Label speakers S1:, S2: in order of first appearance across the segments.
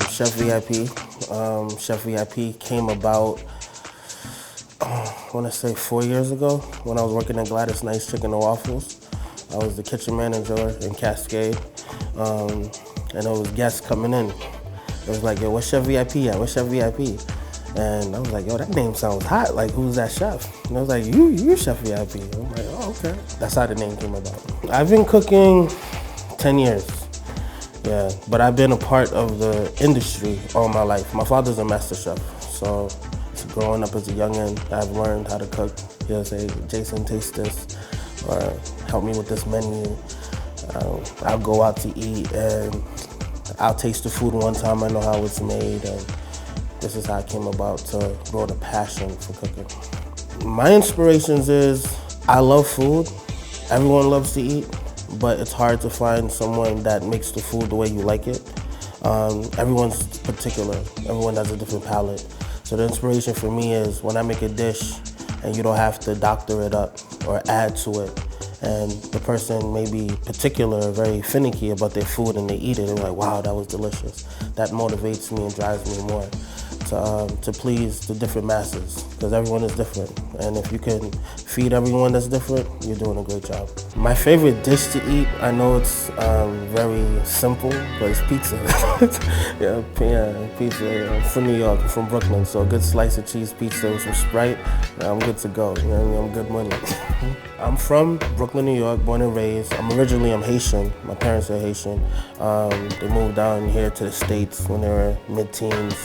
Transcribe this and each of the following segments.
S1: Chef VIP. Chef VIP came about, I want to say 4 years ago when I was working at Gladys Nice Chicken and Waffles. I was the kitchen manager in Cascade, and there was guests coming in. It was like, yo, what's Chef VIP at? What's Chef VIP? And I was like, yo, that name sounds hot. Like, who's that chef? And I was like, you Chef VIP. I'm like, oh, okay. That's how the name came about. I've been cooking 10 years. Yeah, but I've been a part of the industry all my life. My father's a master chef, so growing up as a youngin', I've learned how to cook. He'll say, Jason, taste this, or help me with this menu. I'll go out to eat and I'll taste the food one time, I know how it's made, and this is how I came about to grow the passion for cooking. My inspirations is, I love food, everyone loves to eat, but it's hard to find someone that makes the food the way you like it. Everyone's particular, everyone has a different palate. So the inspiration for me is when I make a dish and you don't have to doctor it up or add to it, and the person may be particular, very finicky about their food and they eat it and they're like, wow, that was delicious. That motivates me and drives me more to please the different masses, because everyone is different. And if you can feed everyone that's different, you're doing a great job. My favorite dish to eat, I know it's very simple, but it's pizza. yeah, pizza. I'm from New York, I'm from Brooklyn, so a good slice of cheese pizza with some Sprite, I'm good to go. You know what I mean? I'm good money. I'm from Brooklyn, New York, born and raised. I'm Haitian. My parents are Haitian. They moved down here to the States when they were mid-teens.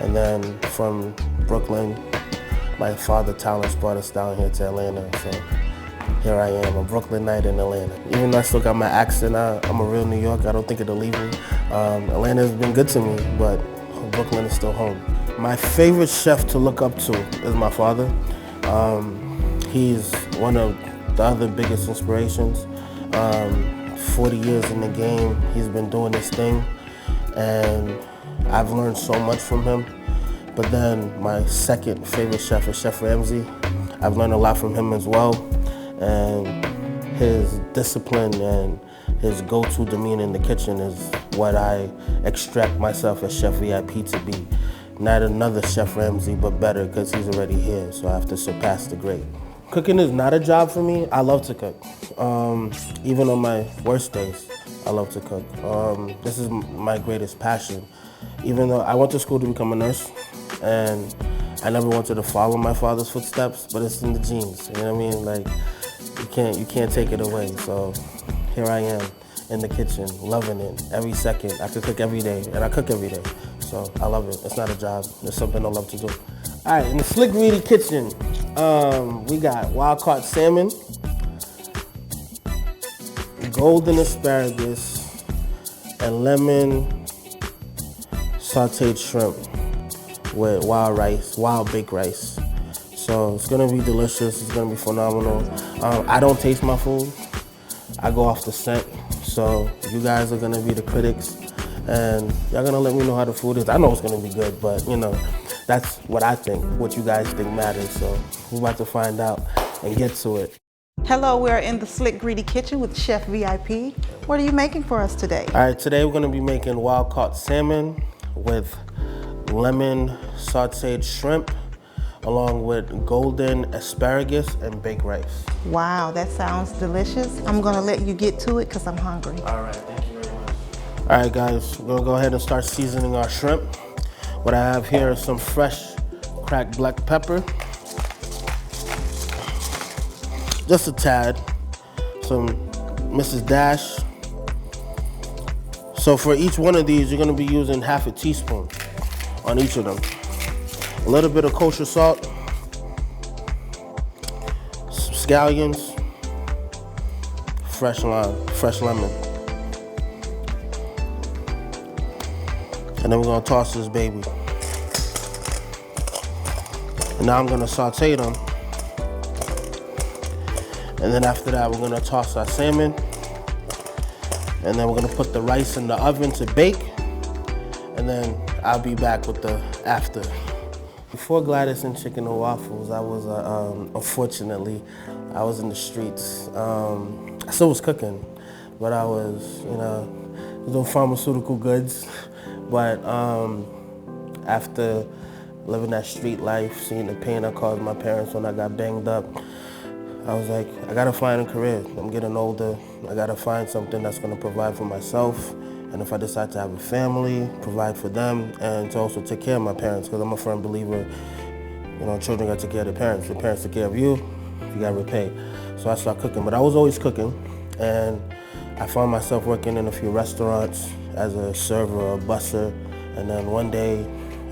S1: And then from Brooklyn, my father Talents brought us down here to Atlanta. So here I am, a Brooklynite in Atlanta. Even though I still got my accent, I'm a real New Yorker. I don't think it'll leave me. Atlanta's been good to me, but Brooklyn is still home. My favorite chef to look up to is my father. He's one of the other biggest inspirations. 40 years in the game, he's been doing this thing, and I've learned so much from him. But then my second favorite chef is Chef Ramsay. I've learned a lot from him as well, and his discipline and his go-to demeanor in the kitchen is what I extract myself as Chef VIP to be. Not another Chef Ramsay, but better, because he's already here, so I have to surpass the great. Cooking is not a job for me. I love to cook. Even on my worst days, I love to cook. This is my greatest passion. Even though I went to school to become a nurse, and I never wanted to follow my father's footsteps, but it's in the genes, you know what I mean? Like, you can't take it away. So here I am in the kitchen, loving it every second. I could cook every day, and I cook every day. So I love it. It's not a job. It's something I love to do. All right, in the Slick Greedy kitchen, we got wild-caught salmon, golden asparagus, and lemon sauteed shrimp with wild baked rice. So it's gonna be delicious, it's gonna be phenomenal. I don't taste my food, I go off the scent. So you guys are gonna be the critics, and y'all gonna let me know how the food is. I know it's gonna be good, but you know, that's what I think. What you guys think matters. So we're about to find out and get to it.
S2: Hello, we're in the Slick Greedy kitchen with Chef VIP. What are you making for us today?
S1: All right, today we're gonna be making wild-caught salmon with lemon sauteed shrimp, along with golden asparagus and baked rice.
S2: Wow, that sounds delicious. I'm gonna let you get to it because I'm hungry.
S1: All right, thank you very much. All right, guys, we're gonna go ahead and start seasoning our shrimp. What I have here is some fresh cracked black pepper, just a tad, some Mrs. Dash. So for each one of these, you're gonna be using half a teaspoon on each of them. A little bit of kosher salt, some scallions, fresh lemon. And then we're gonna toss this baby. And now I'm gonna saute them. And then after that, we're gonna toss our salmon. And then we're gonna put the rice in the oven to bake. And then I'll be back with the after. Before Gladys and Chicken and Waffles, I was, unfortunately, I was in the streets. I still was cooking, but I was, doing pharmaceutical goods, But after living that street life, seeing the pain I caused my parents when I got banged up, I was like, I gotta find a career. I'm getting older. I gotta find something that's gonna provide for myself. And if I decide to have a family, provide for them, and to also take care of my parents, because I'm a firm believer, children gotta take care of their parents. Your parents take care of you, you gotta repay. So I started cooking, but I was always cooking. And I found myself working in a few restaurants as a server or a busser. And then one day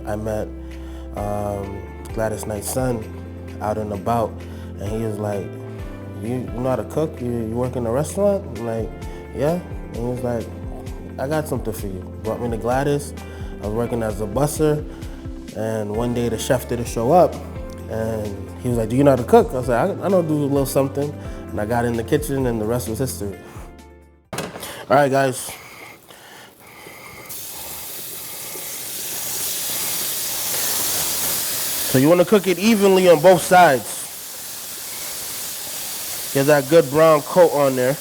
S1: I met Gladys Knight's son out and about, and he was like, you know how to cook? You work in a restaurant? I'm like, yeah. And he was like, I got something for you. Brought me to Gladys. I was working as a busser, and one day the chef didn't show up, and he was like, do you know how to cook? I was like, I know do a little something. And I got in the kitchen, and the rest was history. All right, guys. So you want to cook it evenly on both sides. Get that good brown coat on there. It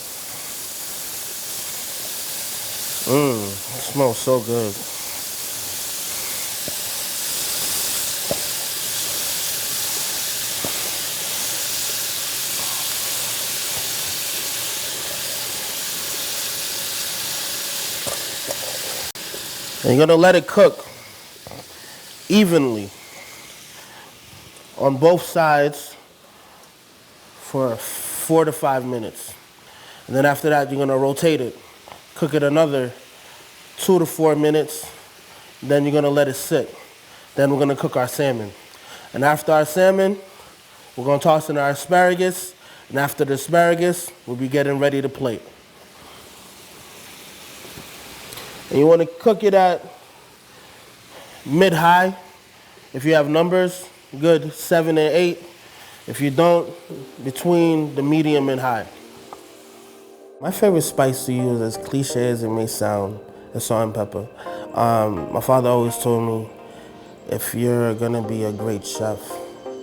S1: smells so good. And you're gonna let it cook evenly on both sides for 4 to 5 minutes. And then after that, you're gonna rotate it. Cook it another 2 to 4 minutes. Then you're gonna let it sit. Then we're gonna cook our salmon. And after our salmon, we're gonna toss in our asparagus. And after the asparagus, we'll be getting ready to plate. And you wanna cook it at mid-high. If you have numbers, good 7 and 8. If you don't, between the medium and high. My favorite spice to use, as cliche as it may sound, is salt and pepper. My father always told me, if you're gonna be a great chef,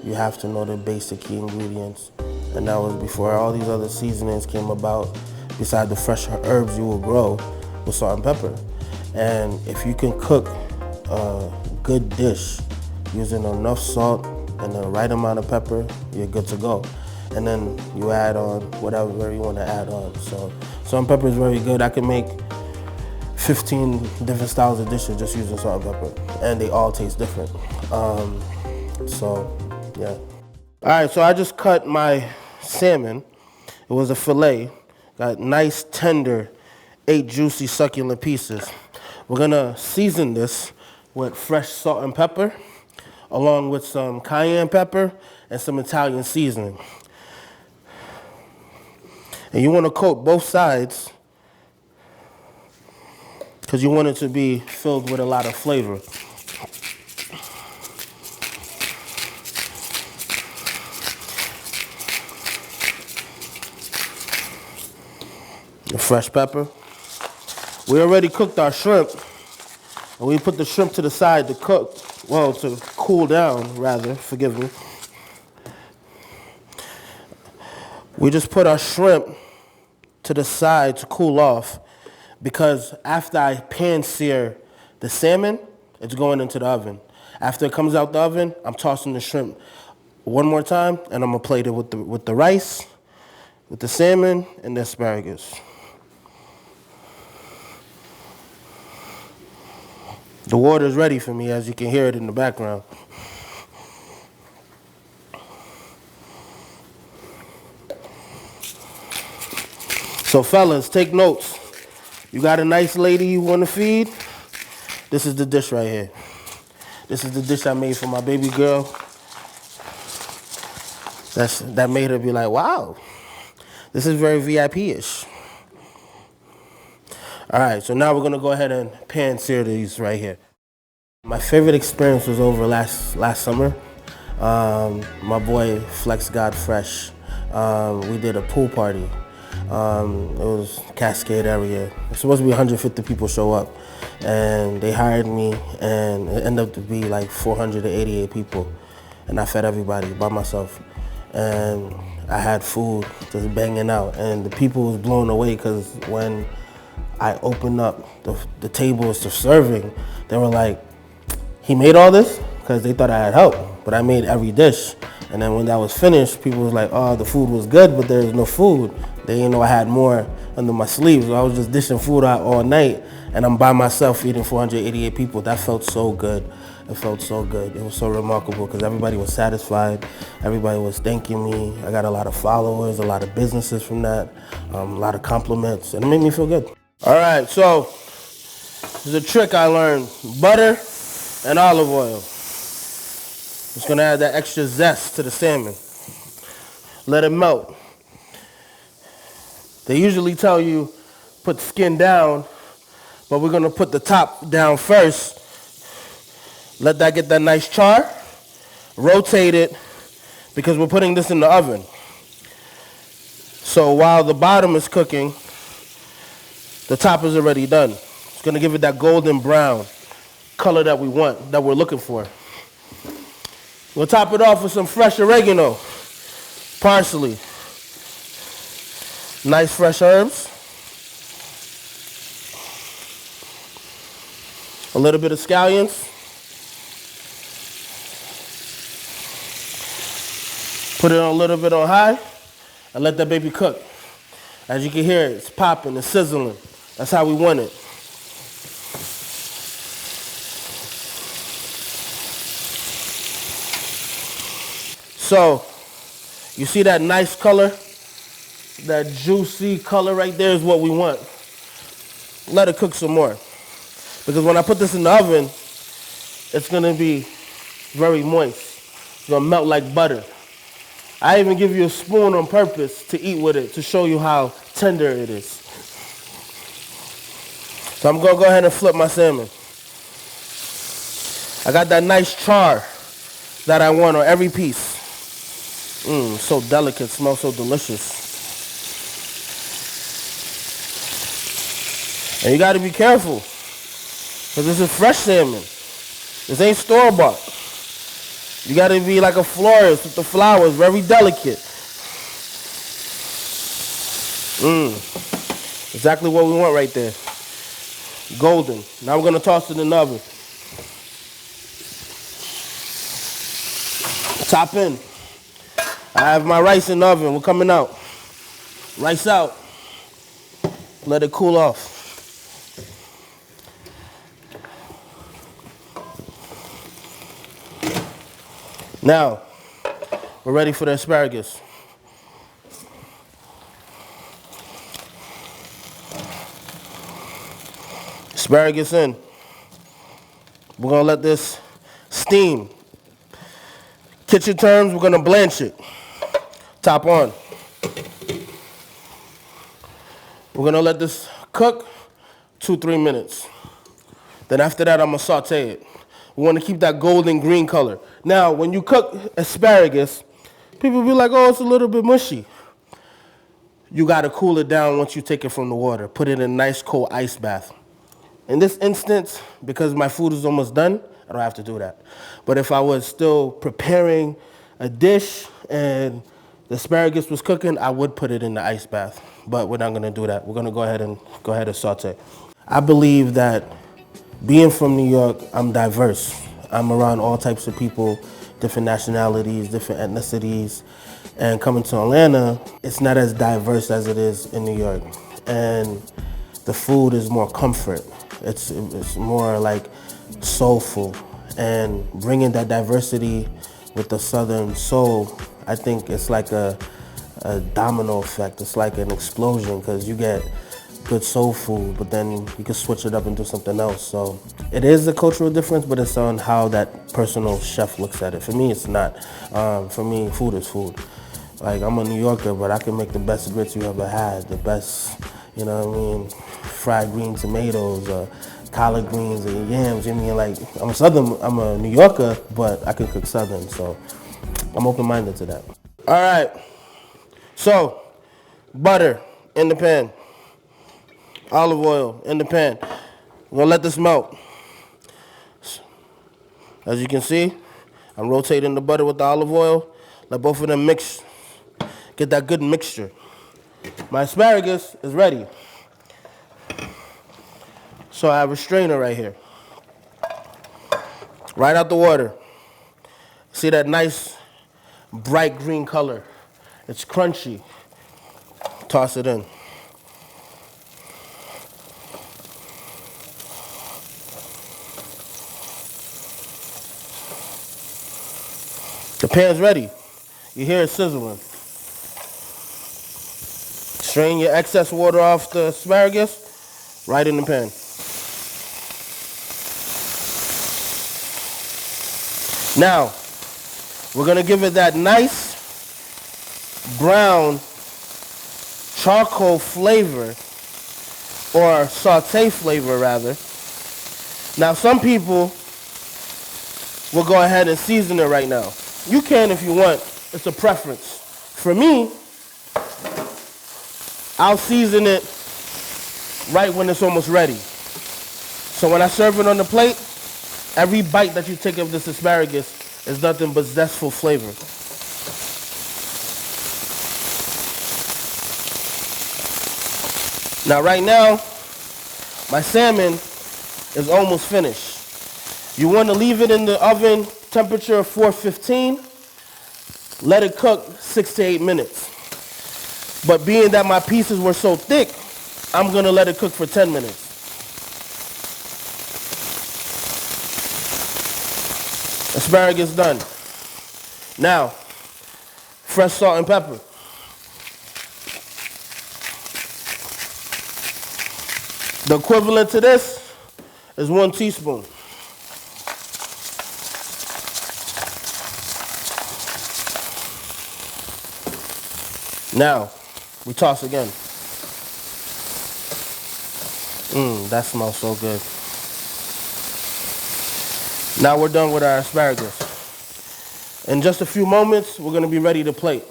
S1: you have to know the basic key ingredients. And that was before all these other seasonings came about, besides the fresh herbs you will grow, with salt and pepper. And if you can cook a good dish using enough salt and the right amount of pepper, you're good to go. And then you add on whatever you want to add on. So salt and pepper is very good. I can make 15 different styles of dishes just using salt and pepper, and they all taste different. So yeah. All right, so I just cut my salmon. It was a fillet. Got nice, tender, 8 juicy, succulent pieces. We're gonna season this with fresh salt and pepper, along with some cayenne pepper and some Italian seasoning. And you want to coat both sides because you want it to be filled with a lot of flavor. The fresh pepper. We already cooked our shrimp, and we put the shrimp to the side to cook, well, to cool down, rather, forgive me. We just put our shrimp to the side to cool off, because after I pan sear the salmon, it's going into the oven. After it comes out the oven, I'm tossing the shrimp one more time, and I'm gonna plate it with the rice, with the salmon, and the asparagus. The water is ready for me, as you can hear it in the background. So fellas, take notes. You got a nice lady you want to feed? This is the dish right here. This is the dish I made for my baby girl. That made her be like, wow, this is very VIP-ish. All right, so now we're gonna go ahead and pan sear these right here. My favorite experience was over last summer. My boy Flex God Fresh, we did a pool party. It was Cascade area. It's supposed to be 150 people show up, and they hired me, and it ended up to be like 488 people, and I fed everybody by myself, and I had food just banging out, and the people was blown away because when I opened up the tables to serving, they were like, he made all this? Because they thought I had help, but I made every dish. And then when that was finished, people was like, oh, the food was good, but there was no food. They didn't know I had more under my sleeves. So I was just dishing food out all night, and I'm by myself feeding 488 people. That felt so good. It felt so good. It was so remarkable because everybody was satisfied. Everybody was thanking me. I got a lot of followers, a lot of businesses from that, a lot of compliments, and it made me feel good. All right, so this is a trick I learned. Butter and olive oil. It's gonna add that extra zest to the salmon. Let it melt. They usually tell you put the skin down, but we're gonna put the top down first. Let that get that nice char. Rotate it because we're putting this in the oven. So while the bottom is cooking, the top is already done. It's gonna give it that golden brown color that we want, that we're looking for. We'll top it off with some fresh oregano, parsley, nice fresh herbs, a little bit of scallions, put it on a little bit on high, and let that baby cook. As you can hear, it's popping, it's sizzling. That's how we want it. So, you see that nice color? That juicy color right there is what we want. Let it cook some more. Because when I put this in the oven, it's gonna be very moist. It's gonna melt like butter. I even give you a spoon on purpose to eat with it to show you how tender it is. So I'm gonna go ahead and flip my salmon. I got that nice char that I want on every piece. So delicate, smells so delicious. And you gotta be careful, because this is fresh salmon. This ain't store-bought. You gotta be like a florist with the flowers, very delicate. Exactly what we want right there. Golden. Now we're gonna toss it in the oven. Top in. I have my rice in the oven. We're coming out. Rice out. Let it cool off. Now, we're ready for the asparagus. Asparagus in. We're gonna let this steam. Kitchen terms, we're gonna blanch it. Top on. We're gonna let this cook 2-3 minutes. Then after that, I'm gonna saute it. We wanna keep that golden green color. Now, when you cook asparagus, people be like, oh, it's a little bit mushy. You gotta cool it down once you take it from the water. Put it in a nice cold ice bath. In this instance, because my food is almost done, I don't have to do that. But if I was still preparing a dish and the asparagus was cooking, I would put it in the ice bath. But we're not gonna do that. We're gonna go ahead and saute. I believe that being from New York, I'm diverse. I'm around all types of people, different nationalities, different ethnicities. And coming to Atlanta, it's not as diverse as it is in New York. And the food is more comfort. It's more like soulful. And bringing that diversity with the Southern soul, I think it's like a domino effect. It's like an explosion, because you get good soul food, but then you can switch it up and do something else. So it is a cultural difference, but it's on how that personal chef looks at it. For me, it's not. For me, food is food. Like, I'm a New Yorker, but I can make the best grits you ever had, the best, you know what I mean, fried green tomatoes, collard greens and yams. I mean, like, I'm a New Yorker, but I can cook Southern, so I'm open-minded to that. All right, so butter in the pan, olive oil in the pan. We're gonna let this melt. As you can see, I'm rotating the butter with the olive oil. Let both of them mix, get that good mixture. My asparagus is ready. So I have a strainer right here. Right out the water. See that nice bright green color? It's crunchy. Toss it in. The pan's ready. You hear it sizzling. Strain your excess water off the asparagus right in the pan. Now, we're gonna give it that nice brown charcoal flavor, or saute flavor rather. Now, some people will go ahead and season it right now. You can if you want, it's a preference. For me, I'll season it right when it's almost ready. So when I serve it on the plate, every bite that you take of this asparagus is nothing but zestful flavor. Now right now, my salmon is almost finished. You want to leave it in the oven temperature of 415. Let it cook 6 to 8 minutes. But being that my pieces were so thick, I'm gonna let it cook for 10 minutes. Asparagus done. Now, fresh salt and pepper. The equivalent to this is 1 teaspoon. Now, we toss again. That smells so good. Now we're done with our asparagus. In just a few moments, we're gonna be ready to plate.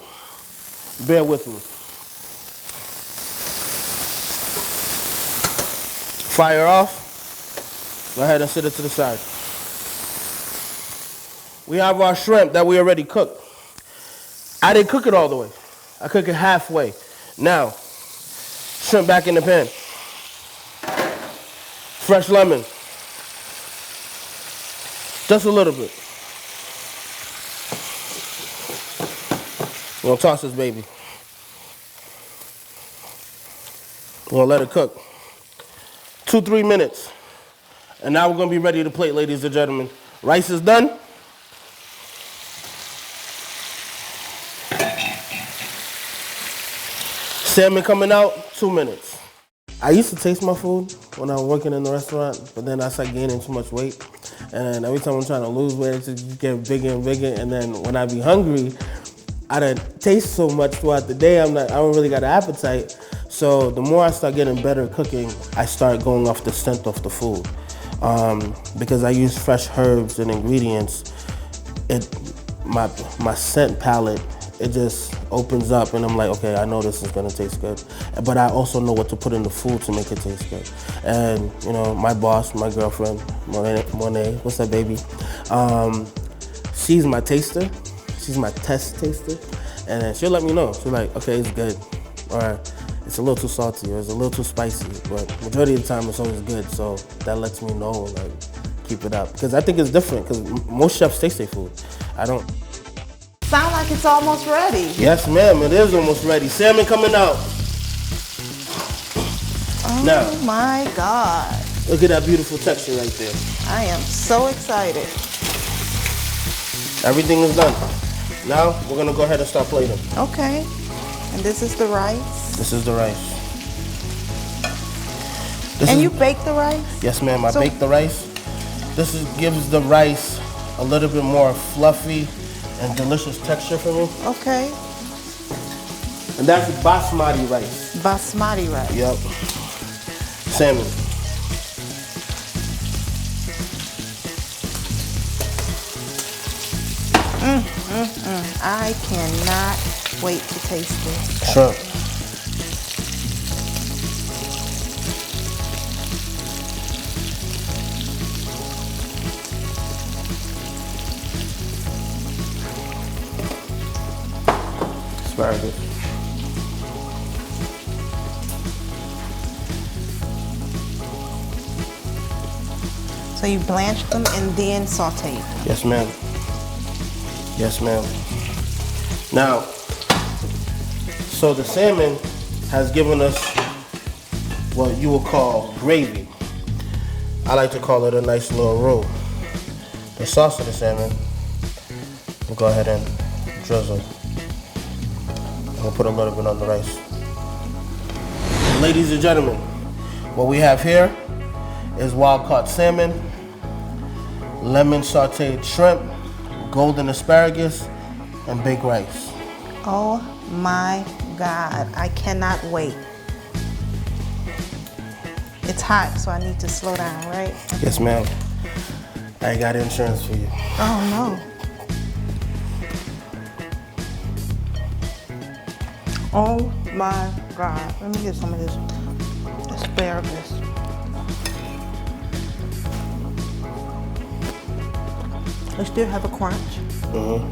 S1: Bear with me. Fire off. Go ahead and set it to the side. We have our shrimp that we already cooked. I didn't cook it all the way. I cook it halfway. Now, shrimp back in the pan. Fresh lemon. Just a little bit. We're gonna toss this baby. We're gonna let it cook. 2-3 minutes. And now we're gonna be ready to plate, ladies and gentlemen. Rice is done. Salmon coming out, 2 minutes. I used to taste my food when I was working in the restaurant, but then I started gaining too much weight. And every time I'm trying to lose weight, it just get bigger and bigger. And then when I be hungry, I don't taste so much throughout the day. I don't really got an appetite. So the more I start getting better at cooking, I start going off the scent of the food. Because I use fresh herbs and ingredients, my scent palette, it just opens up and I'm like, okay, I know this is gonna taste good. But I also know what to put in the food to make it taste good. And you know, my boss, my girlfriend, Monet, what's up, baby? She's my taster. She's my test taster. And then she'll let me know. She's like, okay, it's good. Or it's a little too salty or it's a little too spicy. But majority of the time it's always good. So that lets me know, like, keep it up. Because I think it's different, because most chefs taste their food. I don't.
S2: Sound like it's almost ready.
S1: Yes, ma'am, it is almost ready. Salmon coming out.
S2: Oh
S1: now,
S2: my God.
S1: Look at that beautiful texture right there.
S2: I am so excited.
S1: Everything is done. Now, we're gonna go ahead and start plating.
S2: Okay, and this is the rice?
S1: This is the rice.
S2: And you bake the rice?
S1: Yes, ma'am, I bake the rice. Gives the rice a little bit more fluffy and delicious texture for me.
S2: Okay.
S1: And that's basmati rice.
S2: Basmati rice.
S1: Yep. Salmon.
S2: I cannot wait to taste this.
S1: Sure. Asparagus.
S2: So you blanched them and then sauteed.
S1: Yes, ma'am. Yes, ma'am. Now, so the salmon has given us what you would call gravy. I like to call it a nice little roux. The sauce of the salmon, we'll go ahead and drizzle. I'll put a little bit on the rice. Ladies and gentlemen, what we have here is wild-caught salmon, lemon sauteed shrimp, golden asparagus, and baked rice.
S2: Oh my God, I cannot wait. It's hot, so I need to slow down, right?
S1: Yes, ma'am. I got insurance for you.
S2: Oh no. Oh my God. Let me get some of this asparagus. I still have a crunch.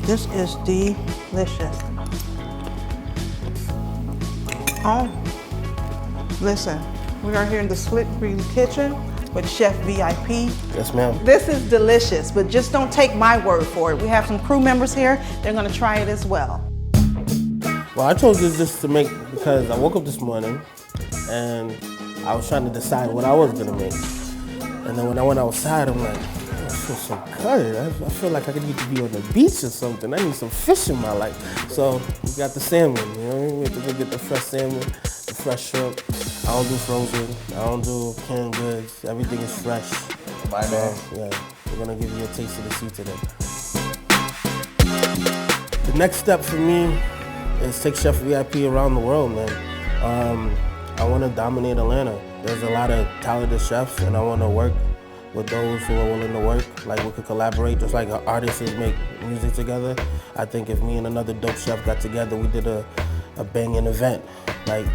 S2: This is delicious. Oh, listen, we are here in the Slick Greedy Kitchen with Chef VIP.
S1: Yes, ma'am.
S2: This is delicious, but just don't take my word for it. We have some crew members here. They're gonna try it as well.
S1: Well, I chose this just to make because I woke up this morning and I was trying to decide what I was gonna make. And then when I went outside, I'm like, I feel so good. I feel like I need to be on the beach or something. I need some fish in my life. So we got the salmon, you know what I mean? We have to go get the fresh salmon, the fresh shrimp. I don't do frozen. I don't do canned goods. Everything is fresh.
S3: My man.
S1: Yeah, we're gonna give you a taste of the sea today. The next step for me is take Chef VIP around the world, man. I want to dominate Atlanta. There's a lot of talented chefs, and I want to work with those who are willing to work. Like, we could collaborate, just like artists make music together. I think if me and another dope chef got together, we did a banging event. Like,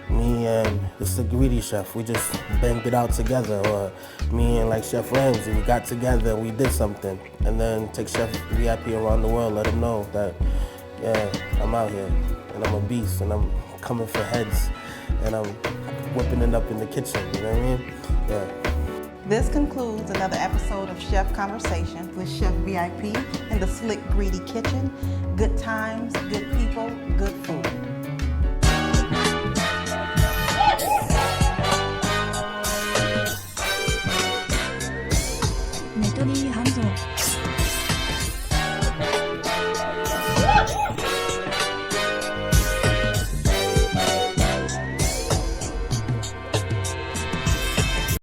S1: me and the Slick Greedy chef, we just banged it out together. Or me and like Chef Ramsay, we got together and we did something. And then take Chef VIP around the world, let him know that, yeah, I'm out here and I'm a beast and I'm coming for heads and I'm whipping it up in the kitchen, you know what I mean? Yeah.
S2: This concludes another episode of Chef Conversation with Chef VIP in the Slick Greedy Kitchen. Good times, good people, good food.
S4: 메뚜리 함정